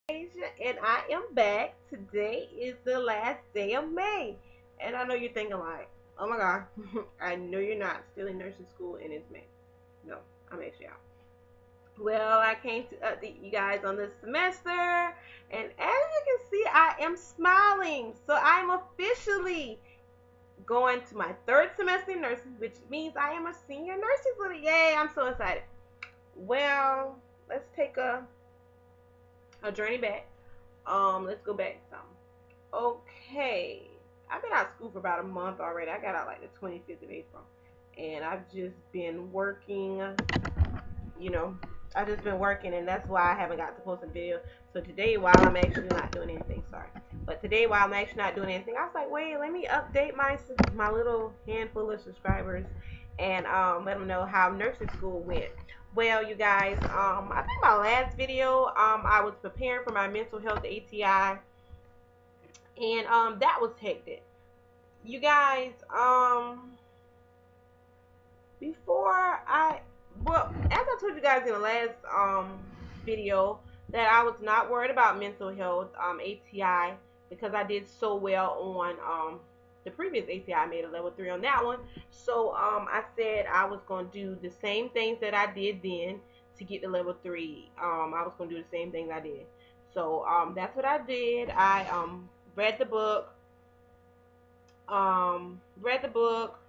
And I am back. Today is the last day of May. And I know you're thinking like, oh my God, I know you're not still in nursing school and it's May. No, I'm actually out. Well, I came to update you guys on this semester. And as you can see, I am smiling. So I'm officially going to my third semester in nursing, which means I am a senior nursing student. Yay, I'm so excited. Well, let's take a journey back. Let's go back some. Okay. I've been out of school for about a month already. I got out like the 25th of April. And I've just been working, you know, I've just been working, and that's why I haven't got to post a video. So today, while I'm actually not doing anything, sorry. But today, while I'm actually not doing anything, I was like, wait, let me update my little handful of subscribers and let them know how nursing school went. Well, you guys, I think my last video, I was preparing for my mental health ATI, and that was hectic. You guys, before I well, as I told you guys in the last video, that I was not worried about mental health ATI because I did so well on the previous ATI. I made a level 3 on that one. So I said I was going to do the same things that I did then to get the level 3. I was going to do the same things I did. So that's what I did. I read the book, read the book.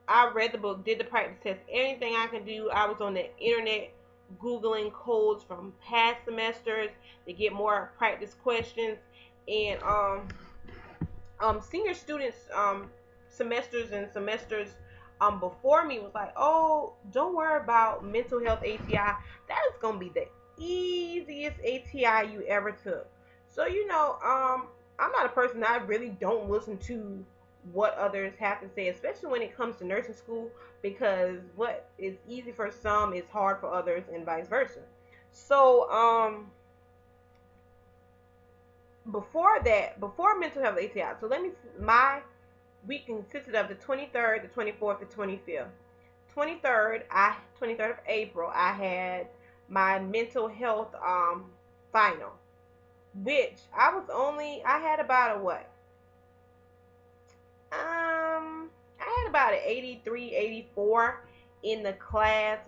I read the book, did the practice test, anything I could do. I was on the internet Googling codes from past semesters to get more practice questions. And senior students semesters before me was like, oh, don't worry about mental health ATI. That is gonna be the easiest ATI you ever took. So I'm not a person that I really don't listen to what others have to say, especially when it comes to nursing school, because what is easy for some is hard for others, and vice versa. So before mental health ATI, so my week consisted of the 23rd, the 24th, the 25th. 23rd of April, I had my mental health final, which I had about a what? I had about an 83, 84 in the class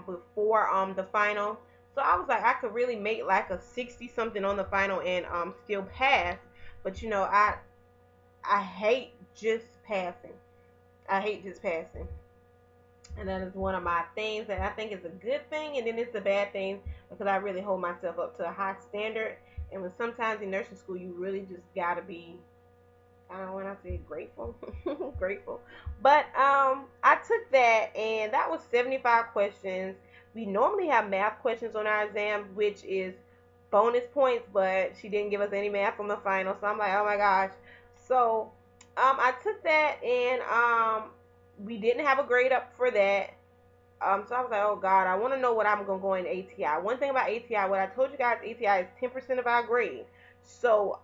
before the final. So I was like, I could really make like a 60 something on the final and still pass. But I hate just passing. I hate just passing. And that is one of my things that I think is a good thing, and then it's a bad thing because I really hold myself up to a high standard. And when sometimes in nursing school, you really just gotta be, I don't know, when I say grateful, grateful. But I took that, and that was 75 questions. We normally have math questions on our exams, which is bonus points, but she didn't give us any math on the final, so I'm like, oh my gosh. So I took that, and we didn't have a grade up for that. So I was like, oh God, I want to know what I'm going to go in ATI. One thing about ATI, what I told you guys, ATI is 10% of our grade. So,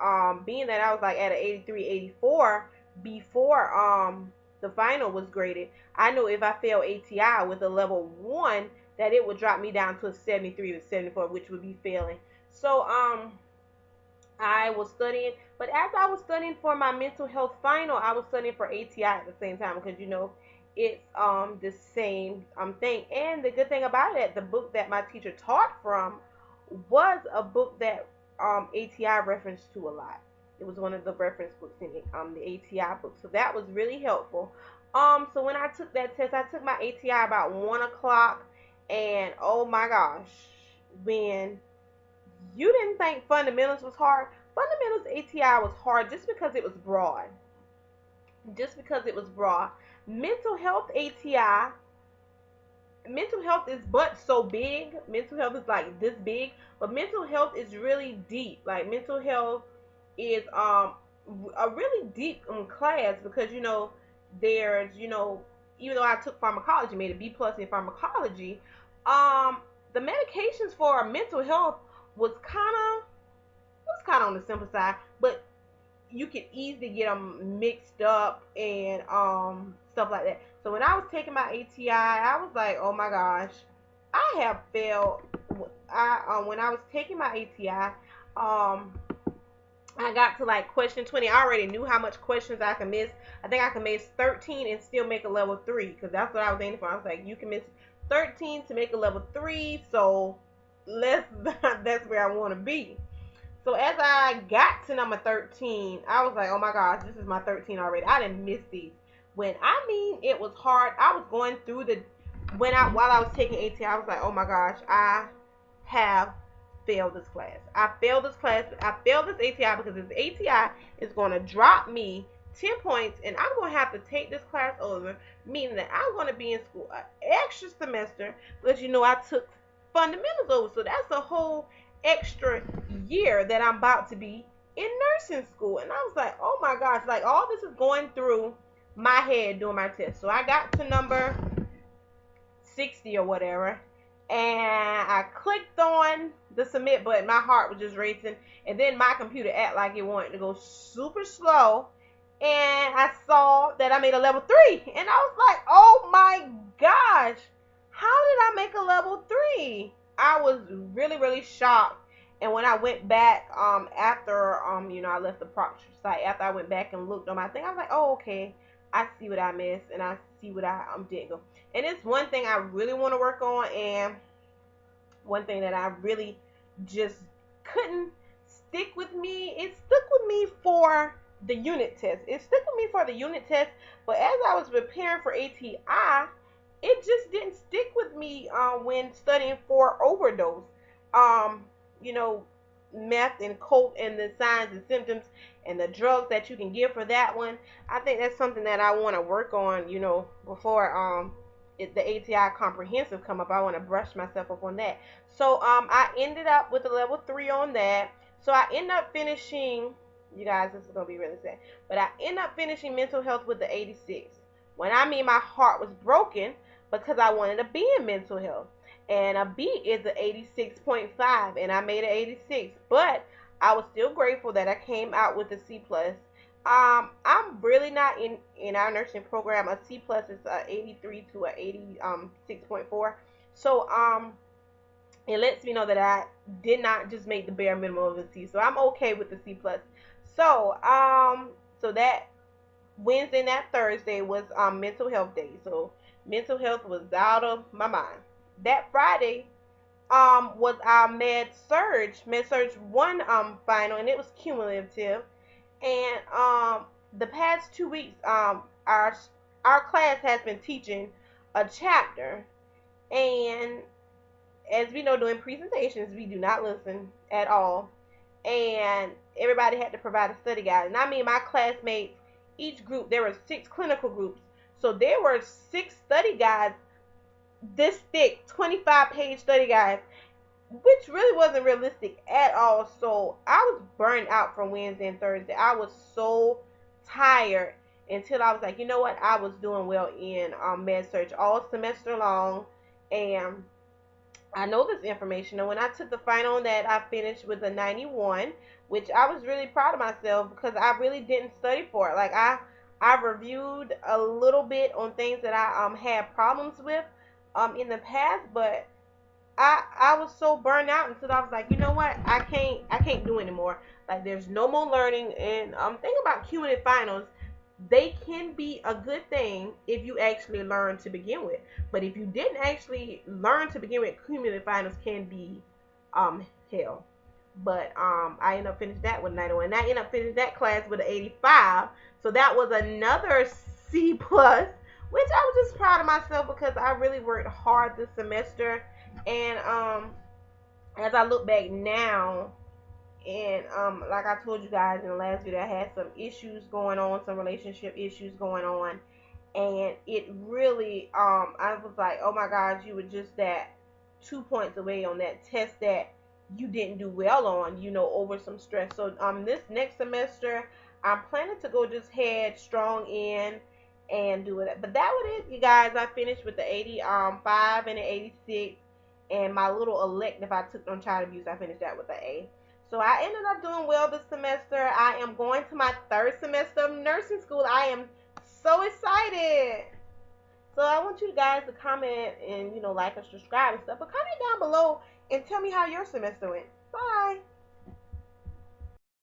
being that I was like at an 83, 84 before the final was graded, I knew if I failed ATI with a level 1, that it would drop me down to a 73 or 74, which would be failing. So, I was studying, but as I was studying for my mental health final, I was studying for ATI at the same time because it's the same thing. And the good thing about it, the book that my teacher taught from was a book that ATI referenced to a lot. It was one of the reference books in the ATI book, so that was really helpful. So when I took that test, I took my ATI about 1 o'clock, and oh my gosh, when you didn't think fundamentals was hard, fundamentals ATI was hard just because it was broad. Just because it was broad. Mental health ATI, mental health is but so big. Mental health is like this big, but mental health is really deep. Like mental health is a really deep class because there's even though I took pharmacology, made a B plus in pharmacology, the medications for mental health was kind of on the simple side, but you could easily get them mixed up and stuff like that. So when I was taking my ATI, I was like, oh my gosh, I have failed when I was taking my ATI, I got to like question 20. I already knew how much questions I could miss. I think I could miss 13 and still make a level 3, because that's what I was aiming for. I was like, you can miss 13 to make a level 3, so let's that's where I want to be. So as I got to number 13, I was like, oh my gosh, this is my 13 already. I didn't miss these. When I mean it was hard, I was going through the while I was taking AT, I was like, oh my gosh, I have failed this class. I failed this class. I failed this ATI because this ATI is going to drop me 10 points, and I'm going to have to take this class over, meaning that I'm going to be in school an extra semester, but you know I took fundamentals over, so that's a whole extra year that I'm about to be in nursing school. And I was like, oh my gosh, like all this is going through my head doing my test. So I got to number 60 or whatever, and I clicked on the submit button. My heart was just racing, and then my computer acted like it wanted to go super slow, and I saw that I made a level 3, and I was like, oh my gosh, how did I make a level 3? I was really, really shocked. And when I went back, after I left the proctor site, after I went back and looked on my thing, I was like, oh, okay, I see what I missed, and I see what I didn't go. And it's one thing I really want to work on, and one thing that I really just couldn't stick with me. It stuck with me for the unit test. It stuck with me for the unit test, but as I was preparing for ATI, it just didn't stick with me when studying for overdose. Um, you know, meth and coke and the signs and symptoms and the drugs that you can give for that one. I think that's something that I want to work on, before the ATI comprehensive come up. I want to brush myself up on that. So I ended up with a level 3 on that. So I ended up finishing, you guys, this is going to be really sad, but I ended up finishing mental health with the 86. When I mean my heart was broken because I wanted to be in mental health. And a B is an 86.5, and I made an 86. But I was still grateful that I came out with a C plus. I'm really not in our nursing program. A C plus is a 83 to a 86.4. So it lets me know that I did not just make the bare minimum of a C. So I'm okay with the C plus. So that Wednesday and that Thursday was mental health day. So mental health was out of my mind. That Friday was our med surge 1 final, and it was cumulative. And the past 2 weeks our class has been teaching a chapter, and as we know, doing presentations, we do not listen at all. And everybody had to provide a study guide. And I mean, my classmates, each group, there were 6 clinical groups. So there were 6 study guides, this thick, 25-page study guides, which really wasn't realistic at all. So I was burned out from Wednesday and Thursday. I was so tired until I was like, you know what? I was doing well in med surg all semester long, and I know this information. And when I took the final on that, I finished with a 91, which I was really proud of myself because I really didn't study for it. Like I reviewed a little bit on things that I had problems with in the past, but I was so burned out until I was like, you know what? I can't do anymore. Like there's no more learning. And think about cumulative finals. They can be a good thing if you actually learn to begin with. But if you didn't actually learn to begin with, cumulative finals can be hell. But I ended up finishing that with 91. And I ended up finishing that class with an 85. So that was another C plus, which I was just proud of myself because I really worked hard this semester. And as I look back now, and like I told you guys in the last video, I had some issues going on, some relationship issues going on, and it really I was like, oh my gosh, you were just that 2 points away on that test that you didn't do well on, over some stress. So this next semester I'm planning to go just head strong in and do it. But that was it, you guys. I finished with the 85 and the 86, and my little elective I took on child abuse, I finished that with an A. So I ended up doing well this semester. I am going to my 3rd semester of nursing school. I am so excited. So I want you guys to comment and, like and subscribe and stuff. But comment down below and tell me how your semester went. Bye.